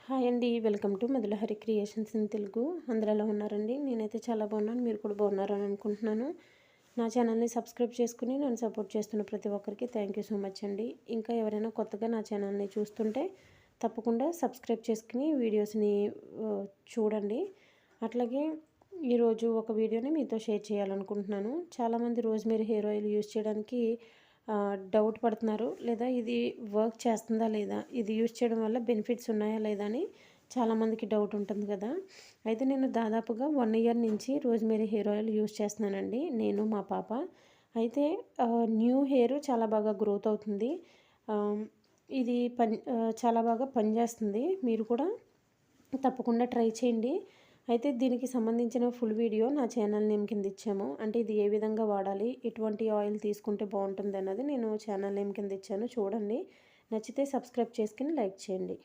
Hi అండి. Welcome to Madhulahari creations in Telugu. అందరూ ఎలా ఉన్నారండి? నేనైతే చాలా బాగున్నాను. మీరు కూడా బాగున్నారని అనుకుంటున్నాను. నా ఛానల్ని సబ్స్క్రైబ్ చేసుకుని నన్ను సపోర్ట్ చేస్తున్న ప్రతి ఒక్కరికి థ్యాంక్ యూ సో మచ్ అండి. ఇంకా ఎవరైనా కొత్తగా నా ఛానల్ని చూస్తుంటే తప్పకుండా సబ్స్క్రైబ్ చేసుకుని వీడియోస్ని చూడండి. అట్లాగే ఈరోజు ఒక వీడియోని మీతో షేర్ చేయాలనుకుంటున్నాను. చాలామంది రోజ్మేరీ హెయిర్ ఆయిల్ యూజ్ చేయడానికి డౌట్ పడుతున్నారు, లేదా ఇది వర్క్ చేస్తుందా లేదా, ఇది యూజ్ చేయడం వల్ల బెనిఫిట్స్ ఉన్నాయా లేదా అని చాలామందికి డౌట్ ఉంటుంది కదా. అయితే నేను దాదాపుగా 1 ఇయర్ నుంచి రోజ్మేరీ హెయిర్ ఆయిల్ యూజ్ చేస్తున్నానండి, నేను మా పాప. అయితే న్యూ హెయిర్ చాలా బాగా గ్రోత్ అవుతుంది. ఇది చాలా బాగా పనిచేస్తుంది. మీరు కూడా తప్పకుండా ట్రై చేయండి. అయితే దీనికి సంబంధించిన ఫుల్ వీడియో నా ఛానల్ నేమ్ కింద ఇచ్చాము. అంటే ఇది ఏ విధంగా వాడాలి, ఎటువంటి ఆయిల్ తీసుకుంటే బాగుంటుంది అన్నది నేను ఛానల్ నేమ్ కింద ఇచ్చాను, చూడండి. నచ్చితే సబ్స్క్రైబ్ చేసుకుని లైక్ చేయండి.